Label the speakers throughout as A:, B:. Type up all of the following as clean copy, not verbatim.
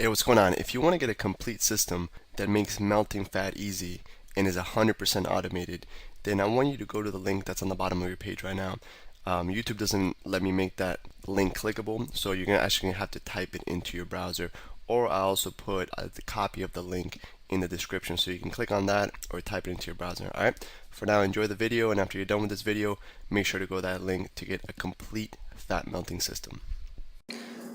A: Hey, what's going on? If you want to get a complete system that makes melting fat easy and is 100% automated, then I want you to go to the link that's on the bottom of your page right now. YouTube doesn't let me make that link clickable, so you're actually going to have to type it into your browser, or I also put the copy of the link in the description, so you can click on that or type it into your browser. Alright, for now, enjoy the video, and after you're done with this video, make sure to go to that link to get a complete fat melting system.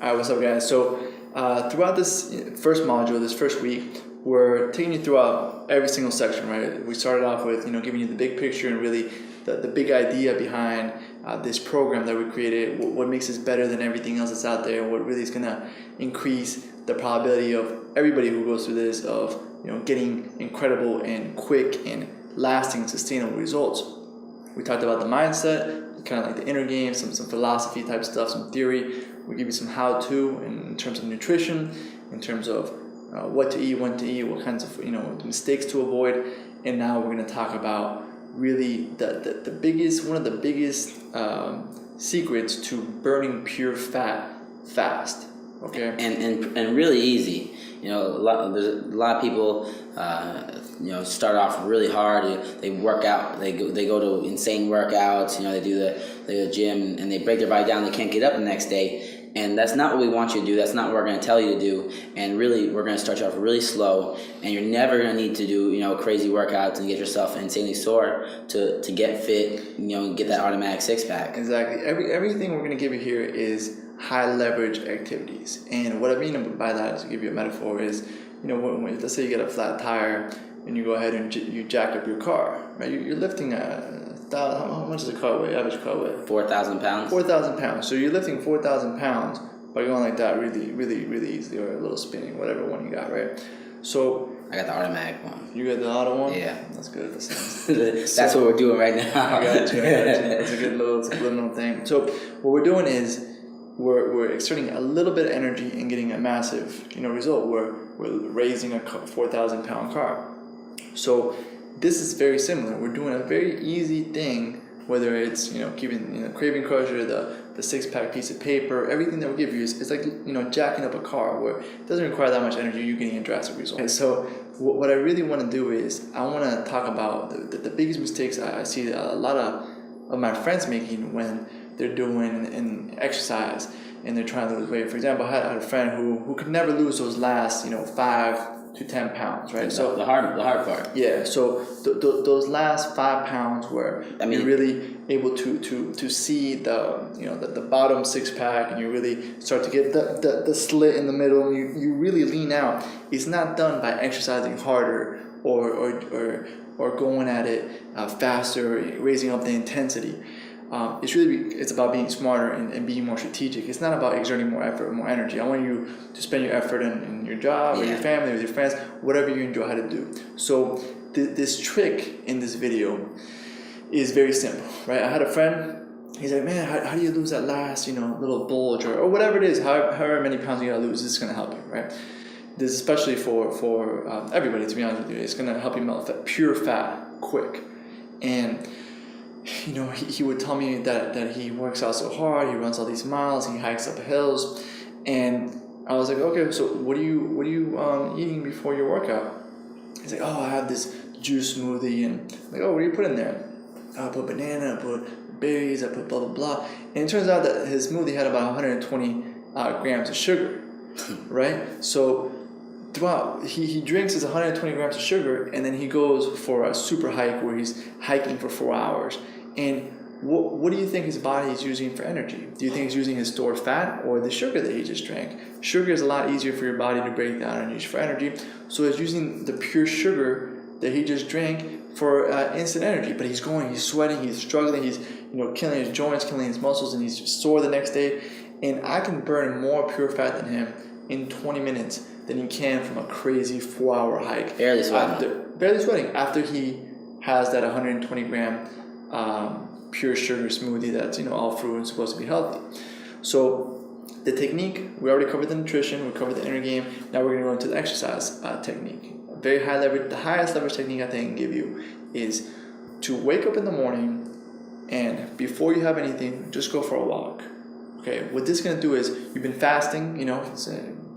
B: Alright, what's up guys? So throughout this first module, this first week, we're taking you throughout every single section, right? We started off with, giving you the big picture and really the big idea behind this program that we created, what makes us better than everything else that's out there, what really is going to increase the probability of everybody who goes through this of, getting incredible and quick and lasting sustainable results. We talked about the mindset, kind of like the inner game, some philosophy type stuff, some theory. We give you some how-to in terms of nutrition, in terms of what to eat, when to eat, what kinds of mistakes to avoid, and now we're going to talk about really the biggest, one of the biggest secrets to burning pure fat fast. Okay,
C: and really easy. There's a lot of people start off really hard. They work out. They go to insane workouts. They do the gym and they break their body down. They can't get up the next day. And that's not what we want you to do. That's not what we're going to tell you to do. And really, we're going to start you off really slow. And you're never going to need to do crazy workouts and get yourself insanely sore to get fit. And get that automatic six pack.
B: Exactly. Everything we're going to give you here is high leverage activities. And what I mean by that, to give you a metaphor, is when let's say you get a flat tire and you go ahead and you jack up your car, right? You're lifting how much does a car weigh? Average car weigh?
C: 4,000 pounds.
B: 4,000 pounds. So you're lifting 4,000 pounds by going like that really, really, really easily, or a little spinning, whatever one you got, right? So
C: I got the automatic one.
B: You got the auto one?
C: Yeah.
B: That's good.
C: That's what we're doing right now.
B: I got you. It's a good little subliminal thing. So what we're doing is we're exerting a little bit of energy and getting a massive result. We're raising a 4,000 pound car. So this is very similar. We're doing a very easy thing, whether it's keeping craving crusher, the six pack piece of paper, everything that we give you is like jacking up a car where it doesn't require that much energy. You're getting a drastic result. And so what I really want to do is I want to talk about the biggest mistakes I see a lot of my friends making when they're doing an exercise and they're trying to lose weight. For example, I had a friend who could never lose those last 5 to 10 pounds, right?
C: So the hard part.
B: Yeah. So those last 5 pounds where you're really able to see the bottom six pack, and you really start to get the slit in the middle, and you really lean out. It's not done by exercising harder or going at it faster, raising up the intensity. It's about being smarter and being more strategic. It's not about exerting more effort or more energy. I want you to spend your effort in your job, or your family, with your friends, whatever you enjoy how to do. So this trick in this video is very simple, right? I had a friend, he's like, man, how do you lose that last little bulge or whatever it is, however many pounds you gotta lose, this is gonna help you, right? This is especially for everybody, to be honest with you. It's gonna help you melt pure fat quick. And he would tell me that he works out so hard, he runs all these miles, he hikes up hills, and I was like, okay, so what are you eating before your workout? He's like, oh, I have this juice smoothie, and I'm like, oh, what do you put in there? I put banana, I put berries, I put blah blah blah, and it turns out that his smoothie had about 120 grams of sugar, right? So throughout, he drinks his 120 grams of sugar, and then he goes for a super hike where he's hiking for 4 hours. And what do you think his body is using for energy? Do you think he's using his stored fat or the sugar that he just drank? Sugar is a lot easier for your body to break down and use for energy. So he's using the pure sugar that he just drank for instant energy. But he's sweating, he's struggling, he's killing his joints, killing his muscles, and he's sore the next day. And I can burn more pure fat than him in 20 minutes than he can from a crazy 4-hour hike.
C: Barely sweating.
B: After he has that 120 gram pure sugar smoothie that's all fruit and supposed to be healthy. So the technique, we already covered the nutrition, we covered the inner game. Now we're going to go into the exercise technique. Very high leverage. The highest leverage technique I think I can give you is to wake up in the morning, and before you have anything, just go for a walk. Okay, what this is going to do is, you've been fasting,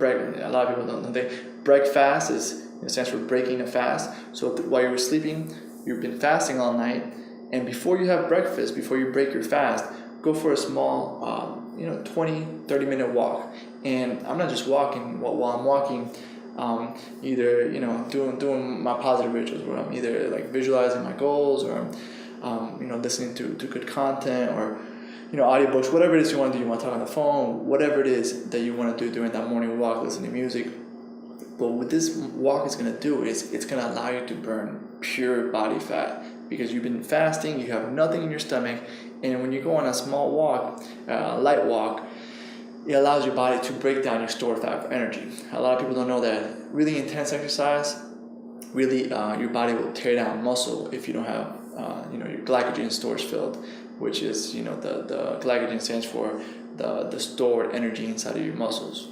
B: a lot of people don't think break fast stands for breaking a fast. So while you were sleeping, you've been fasting all night, and before you have breakfast, before you break your fast, go for a small 20-30 minute walk. And I'm not just walking. While I'm walking, either doing my positive rituals, where I'm either like visualizing my goals, or I'm listening to good content, or audiobooks, whatever it is you want to do. You want to talk on the phone, whatever it is that you want to do during that morning walk, listen to music. But what this walk is going to do is it's going to allow you to burn pure body fat, because you've been fasting, you have nothing in your stomach, and when you go on a small walk, light walk, it allows your body to break down your stored fat for energy. A lot of people don't know that really intense exercise, really your body will tear down muscle if you don't have your glycogen storage filled, which is the glycogen stands for the stored energy inside of your muscles.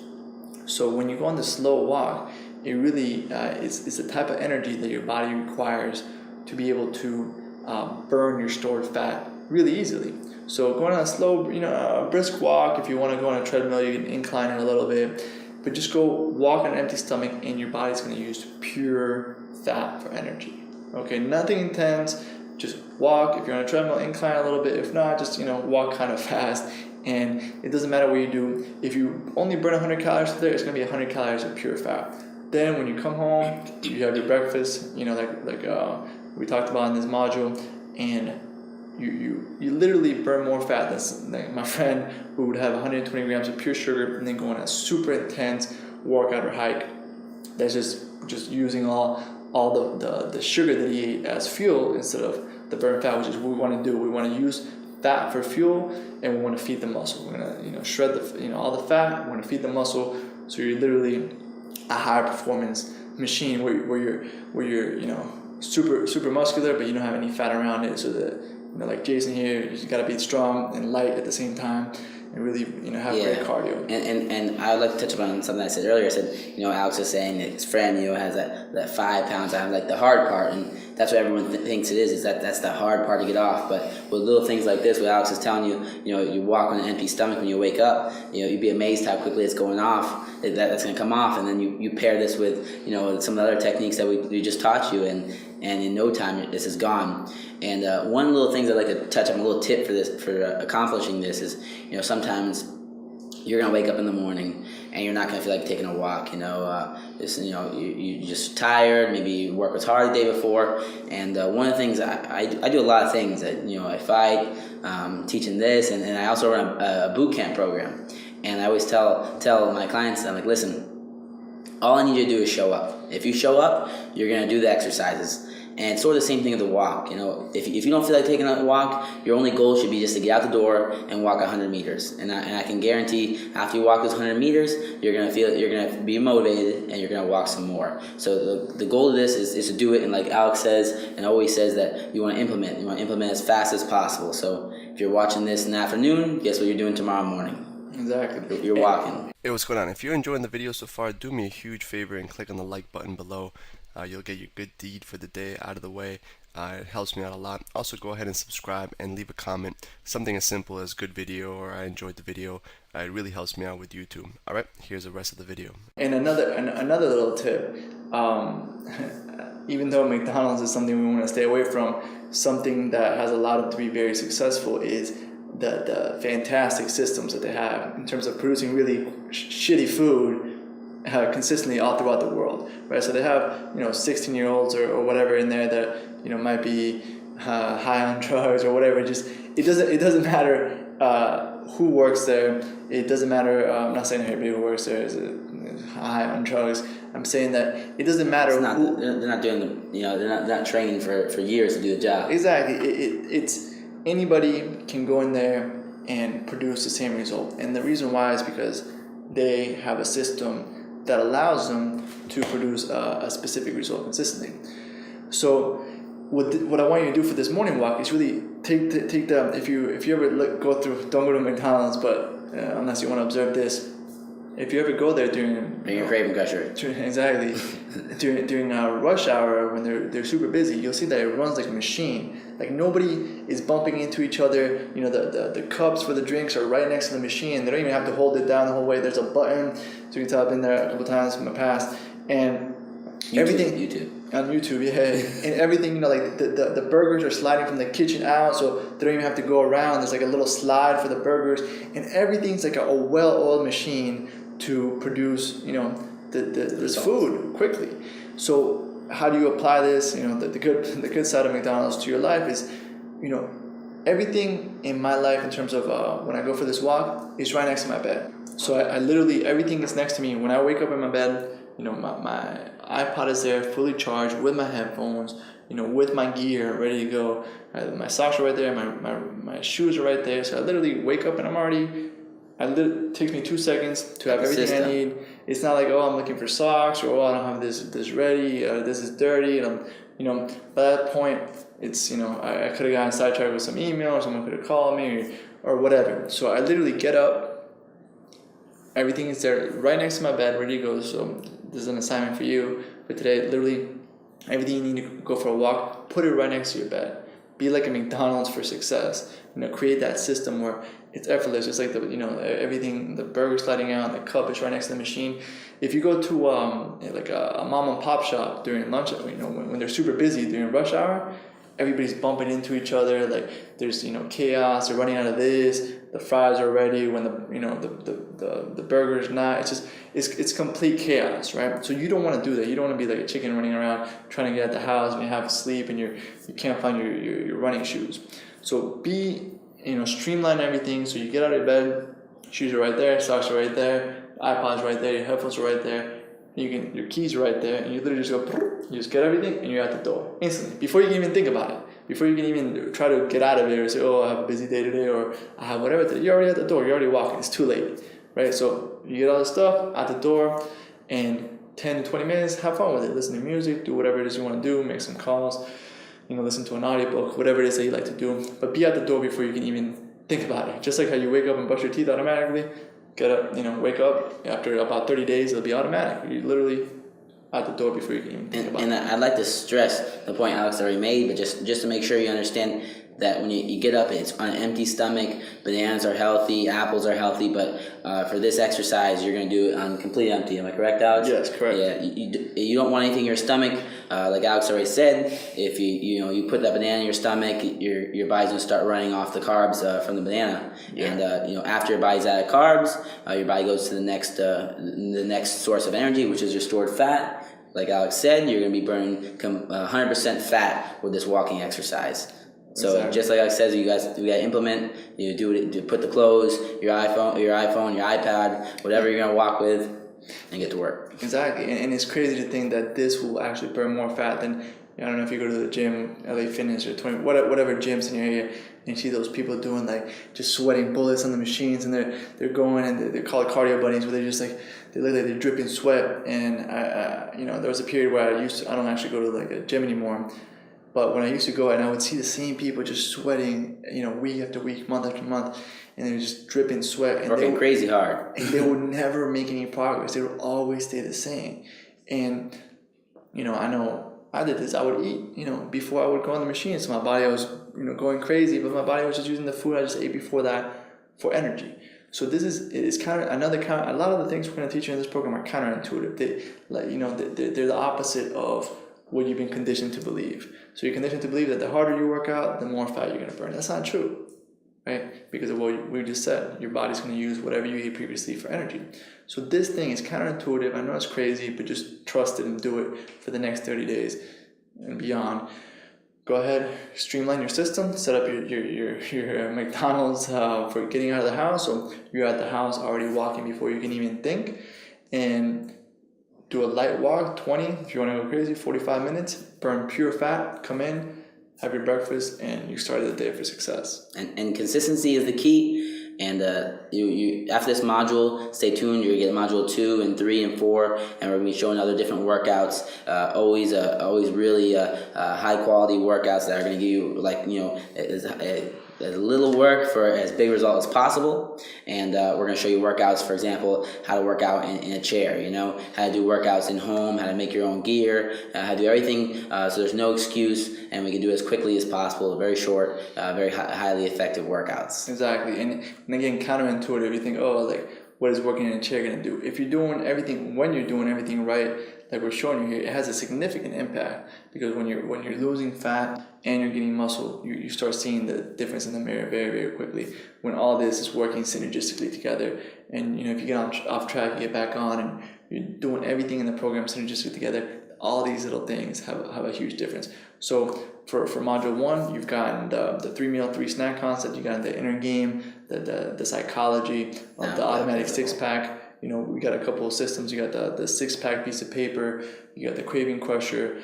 B: So when you go on the slow walk, it really it's the type of energy that your body requires to be able to burn your stored fat really easily. So going on a slow, brisk walk. If you want to go on a treadmill, you can incline it a little bit, but just go walk on an empty stomach, and your body's going to use pure fat for energy. Okay, nothing intense. Just walk. If you're on a treadmill, incline a little bit. If not, just walk kind of fast. And it doesn't matter what you do. If you only burn 100 calories a day, it's going to be 100 calories of pure fat. Then when you come home, you have your breakfast, like we talked about in this module, and you literally burn more fat. That's like my friend who would have 120 grams of pure sugar and then go on a super intense workout or hike. That's just using all the sugar that he ate as fuel instead of the burn fat, which is what we want to do. We want to use fat for fuel, and we want to feed the muscle. We're gonna shred all the fat. We want to feed the muscle, so you're literally a high performance machine where you're super muscular, but you don't have any fat around it. So that like Jason here, you got to be strong and light at the same time, and really have great cardio.
C: And I would like to touch upon something I said earlier. I said Alex was saying that his friend has that 5 pounds. I have like the hard part, and that's what everyone thinks it is that's the hard part to get off. But with little things like this, what Alex is telling you, you walk on an empty stomach when you wake up, you'd be amazed how quickly it's going off. That's going to come off, and then you pair this with some of the other techniques that we just taught you, and in no time this is gone. And one little thing I'd like to touch on, a little tip for accomplishing this is, sometimes you're gonna wake up in the morning and you're not gonna feel like taking a walk. You're just tired. Maybe you work was hard the day before. And one of the things I do a lot of things. I fight, teaching this, and I also run a boot camp program. And I always tell my clients, I'm like, listen, all I need you to do is show up. If you show up, you're gonna do the exercises. And it's sort of the same thing with the walk. If you don't feel like taking a walk, your only goal should be just to get out the door and walk 100 meters. And I can guarantee after you walk those 100 meters, you're gonna be motivated, and you're gonna walk some more. So the goal of this is to do it, and like Alex says and always says, that you want to implement as fast as possible. So if you're watching this in the afternoon, guess what you're doing tomorrow morning?
B: Exactly.
C: You're walking.
A: Hey, what's going on? If you're enjoying the video so far, do me a huge favor and click on the like button below. You'll get your good deed for the day out of the way. It helps me out a lot. Also, go ahead and subscribe and leave a comment. Something as simple as good video or I enjoyed the video. It really helps me out with YouTube. Alright, here's the rest of the video.
B: And another little tip. Even though McDonald's is something we want to stay away from, something that has allowed them to be very successful is the fantastic systems that they have in terms of producing really shitty food consistently all throughout the world, right? So they have 16-year-olds or whatever in there that might be high on drugs or whatever. It doesn't matter who works there. It doesn't matter. I'm not saying everybody who works there is high on drugs. I'm saying that it doesn't matter.
C: They're not doing they're not training for years to do the job.
B: Exactly. It's anybody can go in there and produce the same result, and the reason why is because they have a system that allows them to produce a specific result consistently. So what I want you to do for this morning walk is really take the if you ever don't go to McDonald's, but unless you want to observe this, if you ever go there during
C: your craving crusher,
B: exactly during rush hour when they're super busy, you'll see that it runs like a machine. Like nobody is bumping into each other. You know, the cups for the drinks are right next to the machine. They don't even have to hold it down the whole way. There's a button, so you can tell I've been there a couple times in the past. And
C: YouTube.
B: On YouTube, yeah. And everything, you know, like the burgers are sliding from the kitchen out, so they don't even have to go around. There's like a little slide for the burgers, and everything's like a well-oiled machine to produce, you know, this food quickly. So how do you apply this? You know, the good side of McDonald's to your life is, you know, everything in my life in terms of when I go for this walk is right next to my bed. So I literally, everything is next to me. When I wake up in my bed, you know, my iPod is there, fully charged, with my headphones, you know, with my gear ready to go. My socks are right there, my shoes are right there. So I literally wake up and it takes me 2 seconds to have everything I need. It's not like, oh, I'm looking for socks, or, oh, I don't have this ready, this is dirty. And you know, by that point, it's, you know, I could have gotten sidetracked with some email, or someone could have called me, or whatever. So I literally get up, everything is there right next to my bed, ready to go. So this is an assignment for you for today. Literally, everything you need to go for a walk, put it right next to your bed. Be like a McDonald's for success. You know, create that system where it's effortless. It's like everything, the burger sliding out, the cup is right next to the machine. If you go to like a mom and pop shop during lunch, you know, when they're super busy during rush hour, everybody's bumping into each other. Like there's, you know, chaos. They're running out of this. The fries are ready when the burger's not. It's just it's complete chaos, right? So you don't want to do that. You don't want to be like a chicken running around trying to get at the house and you have to sleep and you can't find your running shoes. So streamline everything. So you get out of bed, shoes are right there, socks are right there, iPod's right there, your headphones are right there. Your keys are right there, and you literally just go. You just get everything, and you're at the door instantly. Before you can even think about it, before you can even try to get out of it or say, "Oh, I have a busy day today," or "I have whatever," you're already at the door. You're already walking. It's too late, right? So you get all the stuff at the door, and 10 to 20 minutes, have fun with it. Listen to music, do whatever it is you want to do, make some calls, you know, listen to an audiobook, whatever it is that you like to do. But be at the door before you can even think about it. Just like how you wake up and brush your teeth automatically. Get up, you know, wake up. After about 30 days, it'll be automatic. You're literally at the door before you can even think about it.
C: And I'd like to stress the point Alex already made, but just to make sure you understand that when you get up, it's on an empty stomach. Bananas are healthy, apples are healthy, but for this exercise, you're going to do it on completely empty. Am I correct, Alex?
B: Yes, correct.
C: Yeah, you don't want anything in your stomach. Like Alex already said, if you put that banana in your stomach, your body's going to start running off the carbs from the banana. Yeah. And after your body's out of carbs, your body goes to the next source of energy, which is your stored fat. Like Alex said, you're going to be burning 100% fat with this walking exercise. So exactly. Just like I said, we gotta implement. You do it. You put the clothes, your iPhone, your iPad, whatever you're gonna walk with, and get to work.
B: Exactly, and it's crazy to think that this will actually burn more fat than, I don't know if you go to the gym, LA Fitness or 20, whatever gyms in your area, and you see those people doing like just sweating bullets on the machines, and they're going and they're called cardio bunnies, where they're just like they look like they're dripping sweat. And there was a period where I don't actually go to like a gym anymore. But when I used to go and I would see the same people just sweating, you know, week after week, month after month, and they were just dripping sweat. And
C: working crazy hard.
B: And they would never make any progress. They would always stay the same. And, you know, I know I did this. I would eat, you know, before I would go on the machine. So my body was, you know, going crazy, but my body was just using the food I just ate before that for energy. So this is kind of a lot of the things we're going to teach you in this program are counterintuitive. They're the opposite of what you've been conditioned to believe. So you're conditioned to believe that the harder you work out, the more fat you're going to burn. That's not true, right? Because of what we just said, your body's going to use whatever you ate previously for energy. So this thing is counterintuitive. I know it's crazy, but just trust it and do it for the next 30 days and beyond. Go ahead, streamline your system, set up your McDonald's for getting out of the house. So you're at the house already walking before you can even think, and do a light walk, 20, if you want to go crazy, 45 minutes, burn pure fat, come in, have your breakfast, and you started the day for success.
C: And consistency is the key. And you after this module, stay tuned. You're going to get module 2 and 3 and 4, and we're going to be showing other different workouts. Always really high quality workouts that are going to give you, like, you know, as little work for as big a result as possible. And we're going to show you workouts, for example, how to work out in a chair, how to do workouts in home, how to make your own gear, how to do everything. So there's no excuse, and we can do it as quickly as possible, very short, very highly effective workouts.
B: Exactly. And again, counterintuitive. You think, oh, like, what is working in a chair going to do? If you're doing everything, when you're doing everything right, like we're showing you here, it has a significant impact, because when you're losing fat and you're getting muscle, you start seeing the difference in the mirror very, very quickly when all this is working synergistically together. And if you get off track, you get back on, and you're doing everything in the program synergistically together, all these little things have a huge difference. So for module 1, you've gotten the 3 meal 3 snack concept, you got the inner game, the psychology of the automatic 6-pack. We got a couple of systems. You got the 6-pack piece of paper, you got the craving crusher,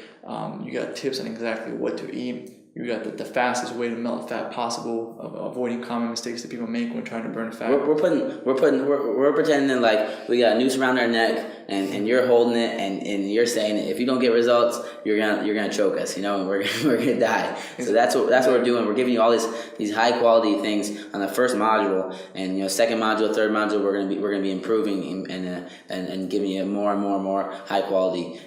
B: you got tips on exactly what to eat. You got the fastest way to melt fat possible, avoiding common mistakes that people make when trying to burn fat.
C: We're pretending like we got a noose around our neck, and you're holding it, and you're saying, if you don't get results, you're gonna choke us, and we're gonna die. So that's what we're doing. We're giving you all these high quality things on the first module, and second module, third module, we're gonna be improving and giving you more and more high quality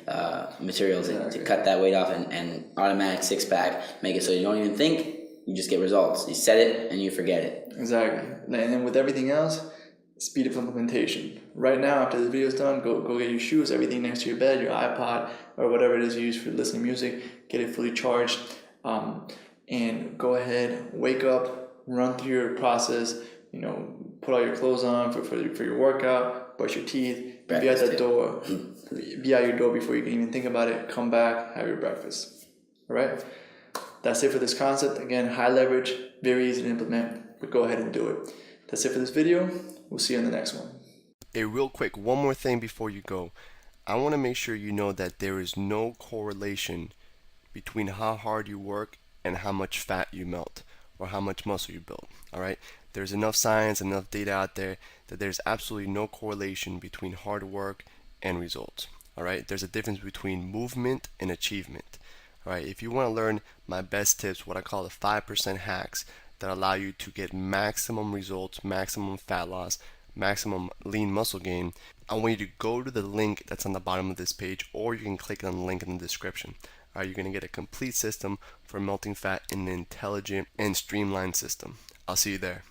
C: materials to cut that weight off, and automatic 6-pack, make it so you don't even think, you just get results. You set it and you forget it.
B: Exactly. And then with everything else, speed of implementation. Right now, after the video's done, go get your shoes, everything next to your bed, your iPod, or whatever it is you use for listening to music, get it fully charged, and go ahead, wake up, run through your process, put all your clothes on for your workout, brush your teeth, be out your door before you can even think about it, come back, have your breakfast. All right? That's it for this concept. Again, high leverage, very easy to implement, but go ahead and do it. That's it for this video. We'll see you in the next one.
A: Hey, real quick, one more thing before you go. I want to make sure you know that there is no correlation between how hard you work and how much fat you melt or how much muscle you build. All right? There's enough science, enough data out there that there's absolutely no correlation between hard work and results. All right? There's a difference between movement and achievement. All right? If you want to learn my best tips, what I call the 5% hacks that allow you to get maximum results, maximum fat loss, maximum lean muscle gain, I want you to go to the link that's on the bottom of this page, or you can click on the link in the description. All right, you're going to get a complete system for melting fat in an intelligent and streamlined system. I'll see you there.